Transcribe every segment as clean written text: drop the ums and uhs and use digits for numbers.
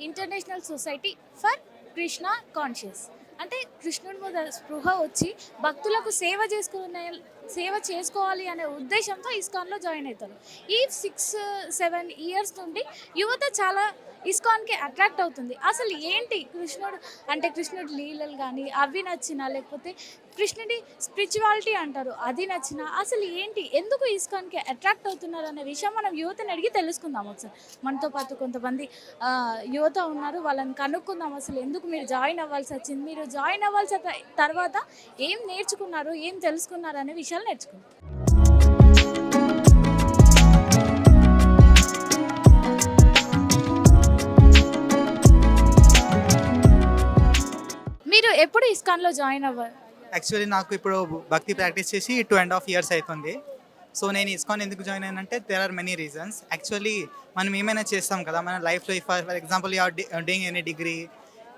International society for Krishna conscious. అంటే కృష్ణుడి మీద స్పృహ వచ్చి భక్తులకు సేవ చేసుకోవాలి అనే ఉద్దేశంతో ఇస్కాన్లో జాయిన్ అవుతారు. ఈ 6-7 ఇయర్స్ నుండి యువత చాలా ఇస్కాన్కి అట్రాక్ట్ అవుతుంది. అసలు ఏంటి కృష్ణుడు అంటే కృష్ణుడి లీలలు కానీ అవి నచ్చినా, లేకపోతే కృష్ణుడి స్పిరిచువాలిటీ అంటారు అది నచ్చినా, అసలు ఏంటి ఎందుకు ఇస్కాన్కి అట్రాక్ట్ అవుతున్నారు అనే విషయం మనం యువతని అడిగి తెలుసుకుందాం ఒకసారి. మనతో పాటు కొంతమంది యువత ఉన్నారు, వాళ్ళని కనుక్కుందాం. అసలు ఎందుకు మీరు జాయిన్ అవ్వాల్సి వచ్చింది, మీరు జాయిన్ అవ్వాల్సిన తర్వాత ఏం నేర్చుకున్నారు, ఏం తెలుసుకున్నారు అనే విషయాలు నేర్చుకుందాం. మీరు ఎప్పుడు ఇస్కాన్లో జాయిన్ అవ్వాలి? యాక్చువల్లీ నాకు ఇప్పుడు భక్తి ప్రాక్టీస్ చేసి 2.5 years అవుతుంది. సో నేను ఇస్కాన్ ఎందుకు జాయిన్ అయ్యానంటే there are many reasons. Actually మనం ఏమైనా చేస్తాం కదా మన లైఫ్లో. For example you are doing any degree,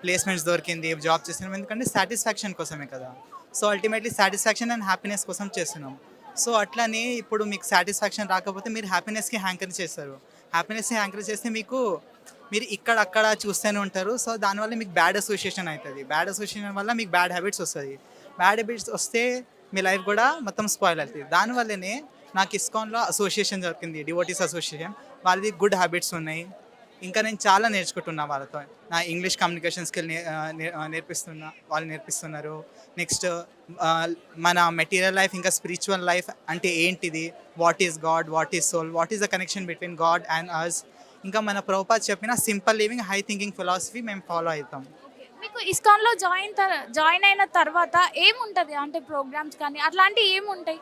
placements దొరికింది, జాబ్ చేస్తున్నాం, ఎందుకంటే సాటిస్ఫాక్షన్ కోసమే కదా. So ultimately satisfaction and happiness కోసం చేస్తున్నాం. సో అట్లనే ఇప్పుడు మీకు సాటిస్ఫాక్షన్ రాకపోతే మీరు హ్యాపీనెస్కి హ్యాంకర్ చేస్తారు. హ్యాపీనెస్కి హ్యాంకర్ చేస్తే మీరు ఇక్కడ అక్కడ చూస్తూనే ఉంటారు. సో దానివల్ల మీకు బ్యాడ్ అసోసియేషన్ అవుతుంది. బ్యాడ్ అసోసియేషన్ వల్ల మీకు బ్యాడ్ హ్యాబిట్స్ వస్తుంది. బ్యాడ్ హ్యాబిట్స్ వస్తే మీ లైఫ్ కూడా మొత్తం స్పాయిల్ అవుతుంది. దానివల్లనే నాకు ఇస్కాన్లో అసోసియేషన్ దొరికింది, డివోటీస్ అసోసియేషన్. వాళ్ళది గుడ్ హ్యాబిట్స్ ఉన్నాయి. ఇంకా నేను చాలా నేర్చుకుంటున్నా వాళ్ళతో. నా ఇంగ్లీష్ కమ్యూనికేషన్ స్కిల్ నేర్పిస్తున్నా, వాళ్ళు నేర్పిస్తున్నారు. నెక్స్ట్ మన మెటీరియల్ లైఫ్ ఇంకా స్పిరిచువల్ లైఫ్ అంటే ఏంటిది, what is God, what is soul, what is the connection between God and us. ఇంకా మన ప్రభుపాద్ చెప్పిన simple living, high thinking philosophy మేము ఫాలో అవుతాం. మీకు ఇస్కాన్లో జాయిన్ అయిన తర్వాత ఏముంటుంది అంటే ప్రోగ్రామ్స్ కానీ అట్లాంటివి ఏముంటాయి?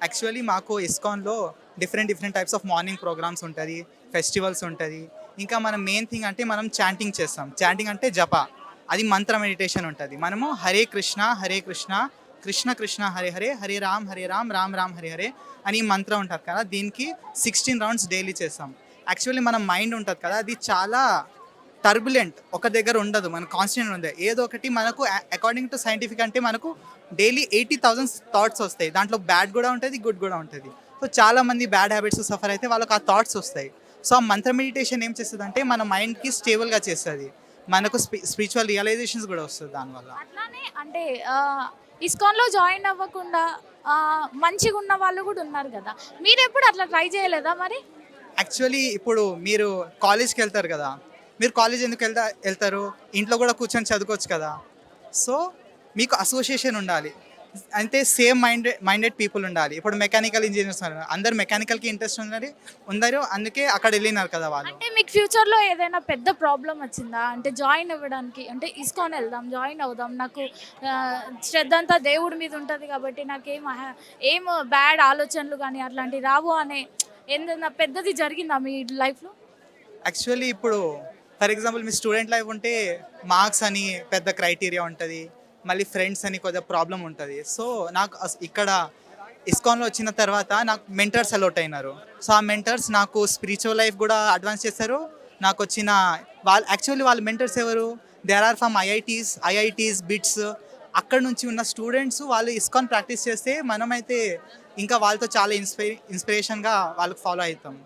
యాక్చువల్లీ మాకు ఇస్కాన్లో different types of morning programmes ఉంటుంది, ఫెస్టివల్స్ ఉంటుంది. ఇంకా మనం మెయిన్ థింగ్ అంటే మనం చాంటింగ్ చేస్తాం. చాంటింగ్ అంటే జప, అది మంత్ర మెడిటేషన్ ఉంటుంది. మనము హరే కృష్ణ కృష్ణ కృష్ణ హరే హరే, హరే రామ్ రామ్ రామ్ హరే హరే అని మంత్రం ఉంటుంది కదా. దీనికి 16 rounds డైలీ చేస్తాం. యాక్చువల్లీ మన మైండ్ ఉంటుంది కదా, అది చాలా టర్బులెంట్, ఒక దగ్గర ఉండదు, మన కాన్స్టెంట్ ఉంది. ఏదో ఒకటి మనకు అకార్డింగ్ టు సైంటిఫిక్ అంటే మనకు డైలీ 80,000 థాట్స్ వస్తాయి. దాంట్లో బ్యాడ్ కూడా ఉంటుంది, గుడ్ కూడా ఉంటుంది. సో చాలామంది బ్యాడ్ హ్యాబిట్స్ సఫర్ అయితే వాళ్ళకి ఆ థాట్స్ వస్తాయి. సో ఆ మంత్ర మెడిటేషన్ ఏం చేస్తుంది అంటే మన మైండ్కి స్టేబుల్గా చేస్తుంది, మనకు స్పిరిచువల్ రియలైజేషన్స్ కూడా వస్తుంది దానివల్ల. అట్లానే అంటే ఇస్కాన్లో జాయిన్ అవ్వకుండా మంచిగా ఉన్న వాళ్ళు కూడా ఉన్నారు కదా, మీరు ఎప్పుడు అట్లా ట్రై చేయలేదా మరి? యాక్చువల్లీ ఇప్పుడు మీరు కాలేజ్కి వెళ్తారు కదా, మీరు కాలేజ్ ఎందుకు వెళ్తారు, ఇంట్లో కూడా కూర్చొని చదువుకోవచ్చు కదా. సో మీకు అసోసియేషన్ ఉండాలి, అంటే సేమ్ మైండెడ్ పీపుల్ ఉండాలి. ఇప్పుడు మెకానికల్ ఇంజనీర్స్ ఉన్నారు, అందరు మెకానికల్కి ఇంట్రెస్ట్ ఉందరు, అందుకే అక్కడ వెళ్ళినారు కదా వాళ్ళు. అంటే మీకు ఫ్యూచర్లో ఏదైనా పెద్ద ప్రాబ్లం వచ్చిందా అంటే జాయిన్ అవ్వడానికి, అంటే ఇస్కాన్ వెళ్దాం జాయిన్ అవుదాం, నాకు శ్రద్ధ అంతా దేవుడి మీద ఉంటుంది కాబట్టి ఏం బ్యాడ్ ఆలోచనలు కానీ అట్లాంటివి రావు అనే ఏదైనా పెద్దది జరిగిందా మీ లైఫ్లో? యాక్చువల్లీ ఇప్పుడు for example me student life ఉంటే మార్క్స్ అని పెద్ద క్రైటీరియా ఉంటుంది, మళ్ళీ ఫ్రెండ్స్ అని కొద్దిగా ప్రాబ్లం ఉంటుంది. సో నాకు ఇక్కడ ఇస్కాన్లో వచ్చిన తర్వాత నాకు మెంటర్స్ అలౌట్ అయినారు. సో ఆ మెంటర్స్ నాకు స్పిరిచువల్ లైఫ్ కూడా అడ్వాన్స్ చేస్తారు. నాకు వచ్చిన వాళ్ళ మెంటర్స్ ఎవరు, there are from IITs BITS. అక్కడ నుంచి ఉన్న స్టూడెంట్స్ వాళ్ళు ఇస్కాన్ ప్రాక్టీస్ చేస్తే మనమైతే ఇంకా వాళ్ళతో చాలా ఇన్స్పిరేషన్గా వాళ్ళకి ఫాలో అవుతాం.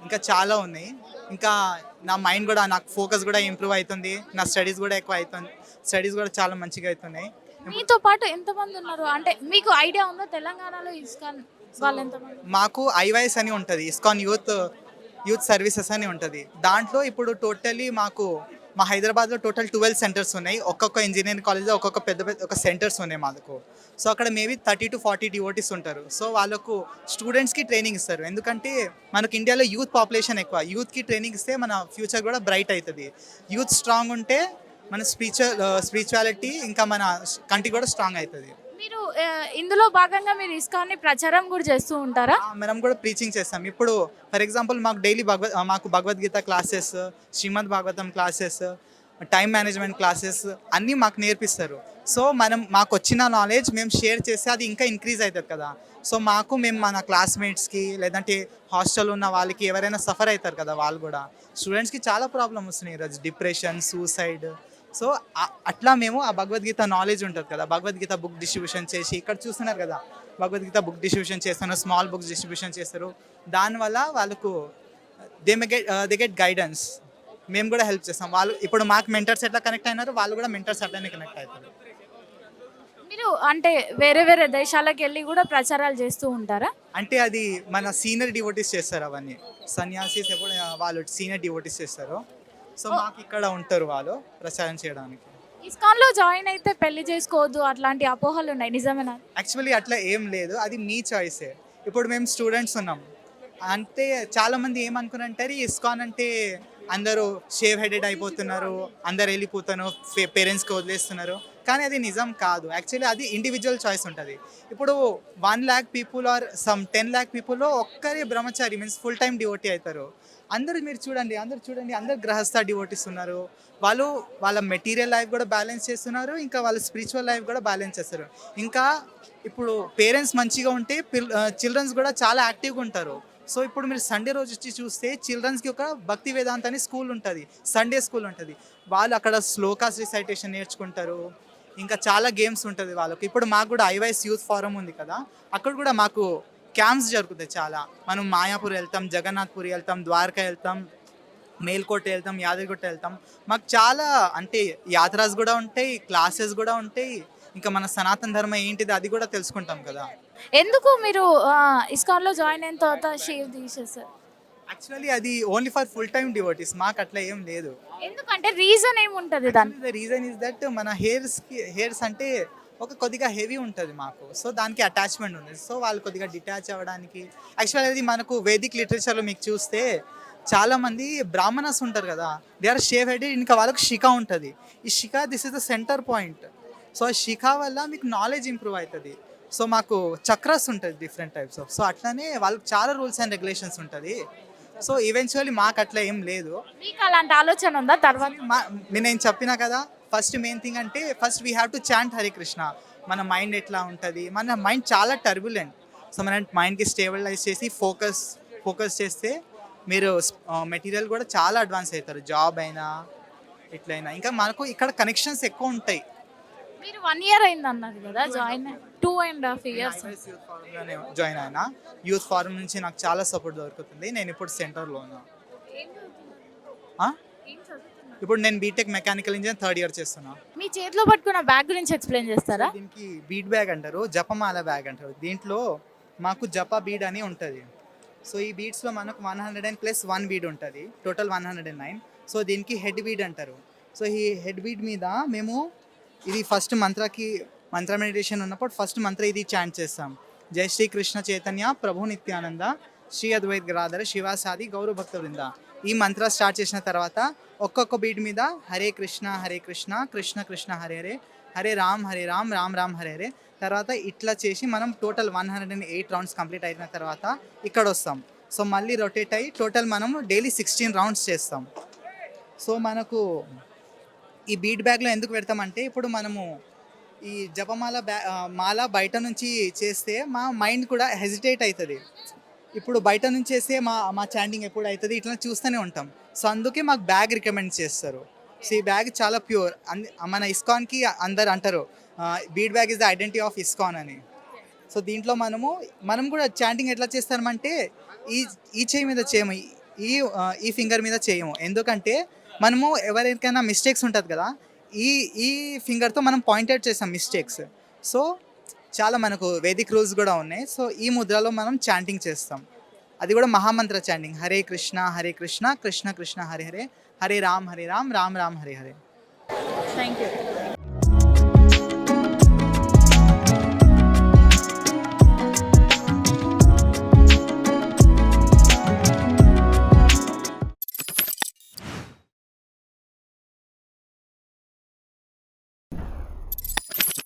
ఇంకా చాలా ఉన్నాయి. ఇంకా నా మైండ్ కూడా, నాకు ఫోకస్ కూడా ఇంప్రూవ్ అవుతుంది, నా స్టడీస్ కూడా ఎక్కువ అవుతుంది, స్టడీస్ కూడా చాలా మంచిగా అవుతున్నాయి. మీతో పాటు ఎంతమంది ఉన్నారు అంటే మీకు ఐడియా ఉందా తెలంగాణలో ఇస్కాన్ వాళ్ళు ఎంతమంది? మాకు ఐవైఎస్ అని ఉంటుంది, ఇస్కాన్ యూత్ సర్వీసెస్ అని ఉంటుంది. దాంట్లో ఇప్పుడు టోటలీ మా హైదరాబాద్లో టోటల్ 12 సెంటర్స్ ఉన్నాయి. ఒక్కొక్క ఇంజనీరింగ్ కాలేజ్లో ఒక్కొక్క పెద్ద సెంటర్స్ ఉన్నాయి మాకు. సో అక్కడ మేబీ 30 to 40 డివోటీస్ ఉంటారు. సో వాళ్ళకు స్టూడెంట్స్కి ట్రైనింగ్ ఇస్తారు, ఎందుకంటే మనకు ఇండియాలో యూత్ పాపులేషన్ ఎక్కువ. యూత్కి ట్రైనింగ్ ఇస్తే మన ఫ్యూచర్ కూడా బ్రైట్ అవుతుంది. యూత్ స్ట్రాంగ్ ఉంటే మన స్పిరిచువాలిటీ ఇంకా మన కంట్రీ కూడా స్ట్రాంగ్ అవుతుంది. మీరు ఇందులో భాగంగా మీరు ఇస్కాన్ని ప్రచారం కూడా చేస్తూ ఉంటారా? మనం కూడా ప్రీచింగ్ చేస్తాం. ఇప్పుడు ఫర్ ఎగ్జాంపుల్ మాకు డైలీ మాకు Bhagavad Gita classes, Srimad Bhagavatam classes, time management classes అన్నీ మాకు నేర్పిస్తారు. సో మాకు వచ్చిన నాలెడ్జ్ మేము షేర్ చేస్తే అది ఇంకా ఇంక్రీజ్ అవుతుంది కదా. సో మేము మన క్లాస్మేట్స్కి లేదంటే హాస్టల్ ఉన్న వాళ్ళకి ఎవరైనా సఫర్ అవుతారు కదా, వాళ్ళు కూడా స్టూడెంట్స్కి చాలా ప్రాబ్లమ్ వస్తున్నాయి ఈరోజు, డిప్రెషన్, సూసైడ్. సో అట్లా మేము ఆ భగవద్గీత నాలెడ్జ్ ఉంటుంది కదా, భగవద్గీత బుక్ డిస్ట్రిబ్యూషన్ చేసి, ఇక్కడ చూస్తున్నారు కదా భగవద్గీత బుక్ డిస్ట్రిబ్యూషన్ చేస్తారు, స్మాల్ బుక్స్ డిస్ట్రిబ్యూషన్ చేస్తారు. దానివల్ల వాళ్ళకు దే గెట్ గైడెన్స్. మేము కూడా హెల్ప్ చేస్తాం. వాళ్ళు ఇప్పుడు మాకు మెంటర్స్ ఎట్లా కనెక్ట్ అయినారో వాళ్ళు కూడా మెంటర్స్ అట్లనే కనెక్ట్ అవుతారు. మీరు అంటే వేరే వేరే దేశాలకు వెళ్ళి కూడా ప్రచారాలు చేస్తూ ఉంటారా? అంటే అది మన సీనియర్ డివోటీస్ చేస్తారు అవన్నీ. సన్యాసిస్ ఎప్పుడు వాళ్ళు సీనియర్ డివోటీస్ చేస్తారు. సో మాకు ఇక్కడ ఉంటారు వాళ్ళు ప్రచారం చేయడానికి. ఇస్కాన్లో జాయిన్ అయితే పెళ్లి చేసుకోవద్దు అట్లాంటి అపోహలు ఉన్నాయి, నిజమేనా? యాక్చువల్లీ అట్లా ఏం లేదు, అది మీ చాయిసే. ఇప్పుడు మేము స్టూడెంట్స్ ఉన్నాం అంటే చాలామంది ఏమనుకున్నారంటే ఇస్కాన్ అంటే అందరూ షేవ్ హెడెడ్ అయిపోతున్నారు, అందరు వెళ్ళిపోతాను, పేరెంట్స్కి వదిలేస్తున్నారు. కానీ అది నిజం కాదు. యాక్చువల్లీ అది ఇండివిజువల్ చాయిస్ ఉంటుంది. ఇప్పుడు 1,00,000 పీపుల్ ఆర్ సమ్ 10,00,000 పీపుల్లో ఒక్కరే బ్రహ్మచారి మీన్స్ ఫుల్ టైం డివోటీ అవుతారు. అందరూ మీరు చూడండి, అందరు గృహస్థ డివోటీస్ ఉన్నారు. వాళ్ళు వాళ్ళ మెటీరియల్ లైఫ్ కూడా బ్యాలెన్స్ చేస్తున్నారు, ఇంకా వాళ్ళ స్పిరిచువల్ లైఫ్ కూడా బ్యాలెన్స్ చేస్తారు. ఇంకా ఇప్పుడు పేరెంట్స్ మంచిగా ఉంటే చిల్డ్రన్స్ కూడా చాలా యాక్టివ్గా ఉంటారు. సో ఇప్పుడు మీరు సండే రోజు వచ్చి చూస్తే చిల్డ్రన్స్కి ఒక భక్తి వేదాంత అని స్కూల్ ఉంటుంది, సండే స్కూల్ ఉంటుంది. వాళ్ళు అక్కడ శ్లోకాస్ రిసైటేషన్ నేర్చుకుంటారు, ఇంకా చాలా గేమ్స్ ఉంటుంది వాళ్ళకి. ఇప్పుడు మాకు కూడా ఐవైఎస్ యూత్ ఫోరం ఉంది కదా, అక్కడ కూడా మాకు క్యాంప్స్ జరుగుతాయి చాలా. మనం మాయాపూర్ వెళ్తాం, జగన్నాథ్పూర్ వెళ్తాం, ద్వారకా వెళ్తాం, మేల్కోట వెళ్తాం, యాదగిరిగుట్ట వెళ్తాం. మాకు చాలా అంటే యాత్రాస్ కూడా ఉంటాయి, క్లాసెస్ కూడా ఉంటాయి. ఇంకా మన సనాతన ధర్మం ఏంటిది అది కూడా తెలుసుకుంటాం కదా. ఎందుకు మీరు ఇస్కాన్లో జాయిన్ అయిన తర్వాత షేవ్ తీసేసారు? యాక్చువల్లీ అది only for full time devotees, మాకు అట్లా ఏం లేదు. ఎందుకంటే రీజన్ ఏముంటుంది దానికి? ద రీజన్ ఇస్ దట్ మన హెయిర్స్ అంటే ఒక కొద్దిగా హెవీ ఉంటుంది మాకు, సో దానికి అటాచ్మెంట్ ఉంది. సో వాళ్ళు కొద్దిగా డిటాచ్ అవ్వడానికి. యాక్చువల్లీ అది మనకు వేదిక్ లిటరేచర్లో మీకు చూస్తే చాలామంది బ్రాహ్మణస్ ఉంటారు కదా, దే ఆర్ షేవ్ హెడెడ్. ఇంకా వాళ్ళకి శిఖ ఉంటుంది. ఈ శిఖ this is the centre point. So ఆ శిఖ వల్ల మీకు నాలెడ్జ్ ఇంప్రూవ్ అవుతుంది. సో మాకు చక్రాస్ ఉంటుంది డిఫరెంట్ టైప్స్ ఆఫ్. సో అట్లనే వాళ్ళకి చాలా రూల్స్ అండ్ రెగ్యులేషన్స్ ఉంటుంది. సో ఈవెన్చువల్లీ మాకు అట్లా ఏం లేదు. మీకు అలాంటి ఆలోచన ఉందా తర్వాత? నేను చెప్పినా కదా, ఫస్ట్ మెయిన్ థింగ్ అంటే first we have to chant Hare Krishna. మన మైండ్ ఎట్లా ఉంటుంది, మన మైండ్ చాలా టర్బులెంట్. సో మన మైండ్కి స్టేబిలైజ్ చేసి ఫోకస్ చేస్తే మీరు మెటీరియల్ కూడా చాలా అడ్వాన్స్ అవుతారు, జాబ్ అయినా ఎట్లయినా. ఇంకా మనకు ఇక్కడ కనెక్షన్స్ ఎక్కువ ఉంటాయి. మీరు 1 year అయింది అన్నారు కదా జాయిన్, 2.5 years. యూత్ ఫారంలోనే జాయిన్ అయినా. యూత్ ఫారం నుంచి నాకు చాలా సపోర్ట్ దొరుకుతుంది. నేను ఇప్పుడు సెంటర్లో ఉన్నా. ఇప్పుడు నేను BTech mechanical engineer 3rd year చేస్తున్నా. మీ చేతిలో పట్టుకున్న బ్యాగ్ గురించి ఎక్స్ప్లెయిన్ చేస్తారా? దీనికి బీడ్ బ్యాగ్ అంటారు, జపమాల బ్యాగ్ అంటారు. దీంట్లో మాకు జప బీడ్ అని ఉంటుంది. సో ఈ బీడ్స్లో మనకు 100+1 బీడ్ ఉంటుంది, టోటల్ 109. సో దీనికి హెడ్ బీడ్ అంటారు. సో ఈ హెడ్ బీడ్ మీద మేము ఇది ఫస్ట్ మంత్ర మెడిటేషన్ ఉన్నప్పుడు ఫస్ట్ మంత్ర ఇది చాంట్ చేస్తాం. జై శ్రీ కృష్ణ చైతన్య ప్రభు నిత్యానంద శ్రీ అద్వైత్ గదాధర శివాసాది గౌరవ భక్త వృంద. ఈ మంత్ర స్టార్ట్ చేసిన తర్వాత ఒక్కొక్క బీట్ మీద హరే కృష్ణ కృష్ణ కృష్ణ హరే హరే, హరే రామ్ రామ్ రామ్ హరే హరే. తర్వాత ఇట్లా చేసి మనం టోటల్ 108 రౌండ్స్ కంప్లీట్ అయిన తర్వాత ఇక్కడ వస్తాం. సో మళ్ళీ రొటేట్ అయ్యి టోటల్ మనము డైలీ 16 రౌండ్స్ చేస్తాం. సో మనకు ఈ బీట్ బ్యాగ్లో ఎందుకు పెడతామంటే ఇప్పుడు మనము ఈ జపమాల మాల బయట నుంచి చేస్తే మా మైండ్ కూడా హెజిటేట్ అవుతుంది. ఇప్పుడు బయట నుంచి చేస్తే మా చాంటింగ్ ఎప్పుడు అవుతుంది ఇట్లా చూస్తూనే ఉంటాం. సో అందుకే మాకు బ్యాగ్ రికమెండ్ చేస్తారు. సో ఈ బ్యాగ్ చాలా ప్యూర్. మన ఇస్కాన్కి అందరు అంటారు bead bag is the identity of ISKCON అని. సో దీంట్లో మనం కూడా చాంటింగ్ ఎట్లా చేస్తామంటే ఈ చేయి మీద చేయము, ఈ ఫింగర్ మీద చేయము. ఎందుకంటే మనము ఎవరికైనా మిస్టేక్స్ ఉంటుంది కదా, ఈ ఫింగర్తో మనం పాయింట్అవుట్ చేస్తాం మిస్టేక్స్. సో చాలా మనకు వేదిక్ రూల్స్ కూడా ఉన్నాయి. సో ఈ ముద్రలో మనం చాంటింగ్ చేస్తాం. అది కూడా మహామంత్ర chanting, Hare Krishna Krishna Krishna Hare Hare, Hare Ram Ram Ram Hare Hare. Thank you.